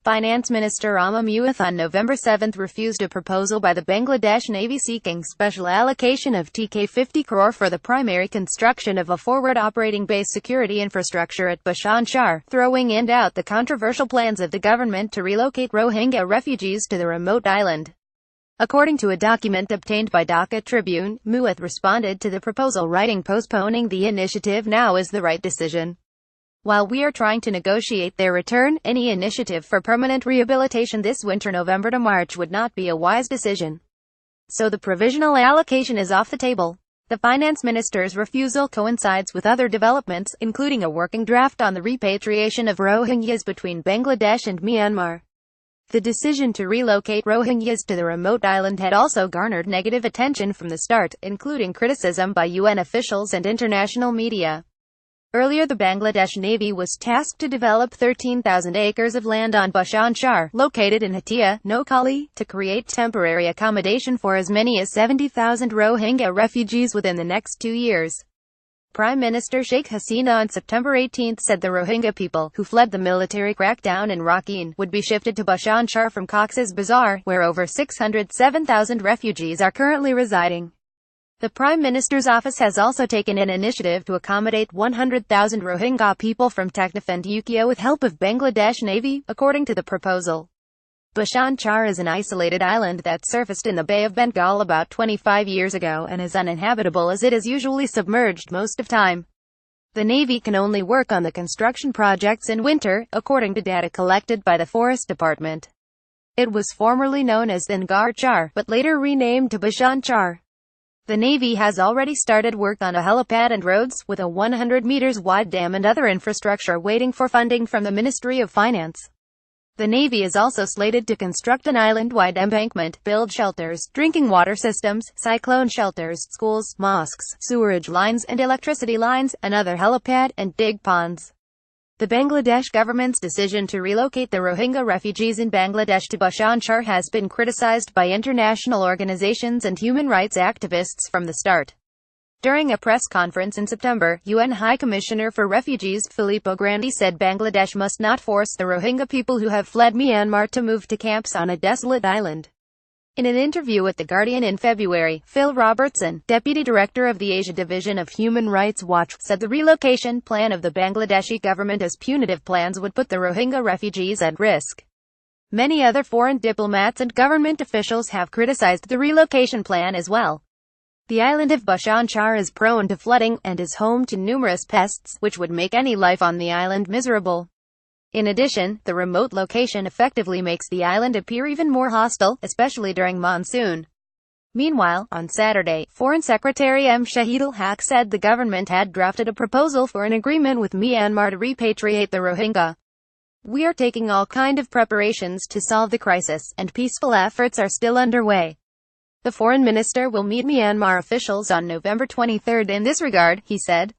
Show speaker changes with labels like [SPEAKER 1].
[SPEAKER 1] Finance Minister AMA Muhith on November 7 refused a proposal by the Bangladesh Navy seeking special allocation of TK 50 crore for the primary construction of a forward operating base security infrastructure at Bhashan Char, throwing in doubt the controversial plans of the government to relocate Rohingya refugees to the remote island. According to a document obtained by Dhaka Tribune, Muhith responded to the proposal writing, "Postponing the initiative now is the right decision. While we are trying to negotiate their return, any initiative for permanent rehabilitation this winter November to March would not be a wise decision. So the provisional allocation is off the table." The finance minister's refusal coincides with other developments, including a working draft on the repatriation of Rohingyas between Bangladesh and Myanmar. The decision to relocate Rohingyas to the remote island had also garnered negative attention from the start, including criticism by UN officials and international media. Earlier, the Bangladesh Navy was tasked to develop 13,000 acres of land on Bhashan Char, located in Hatia, Noakhali, to create temporary accommodation for as many as 70,000 Rohingya refugees within the next 2 years. Prime Minister Sheikh Hasina on September 18 said the Rohingya people, who fled the military crackdown in Rakhine, would be shifted to Bhashan Char from Cox's Bazar, where over 607,000 refugees are currently residing. The Prime Minister's office has also taken an initiative to accommodate 100,000 Rohingya people from Taknaf and Ukiah with help of Bangladesh Navy, according to the proposal. Bhashan Char is an isolated island that surfaced in the Bay of Bengal about 25 years ago and is uninhabitable as it is usually submerged most of time. The Navy can only work on the construction projects in winter, according to data collected by the Forest Department. It was formerly known as Dhaka Char, but later renamed to Bhashan Char. The Navy has already started work on a helipad and roads, with a 100 meters wide dam and other infrastructure waiting for funding from the Ministry of Finance. The Navy is also slated to construct an island-wide embankment, build shelters, drinking water systems, cyclone shelters, schools, mosques, sewerage lines and electricity lines, another helipad, and dig ponds. The Bangladesh government's decision to relocate the Rohingya refugees in Bangladesh to Bhashan Char has been criticized by international organizations and human rights activists from the start. During a press conference in September, UN High Commissioner for Refugees, Filippo Grandi said Bangladesh must not force the Rohingya people who have fled Myanmar to move to camps on a desolate island. In an interview with The Guardian in February, Phil Robertson, Deputy Director of the Asia Division of Human Rights Watch, said the relocation plan of the Bangladeshi government as punitive plans would put the Rohingya refugees at risk. Many other foreign diplomats and government officials have criticized the relocation plan as well. The island of Bhashan Char is prone to flooding, and is home to numerous pests, which would make any life on the island miserable. In addition, the remote location effectively makes the island appear even more hostile, especially during monsoon. Meanwhile, on Saturday, Foreign Secretary M. Shahidul Haq said the government had drafted a proposal for an agreement with Myanmar to repatriate the Rohingya. "We are taking all kind of preparations to solve the crisis, and peaceful efforts are still underway. The foreign minister will meet Myanmar officials on November 23 in this regard," he said.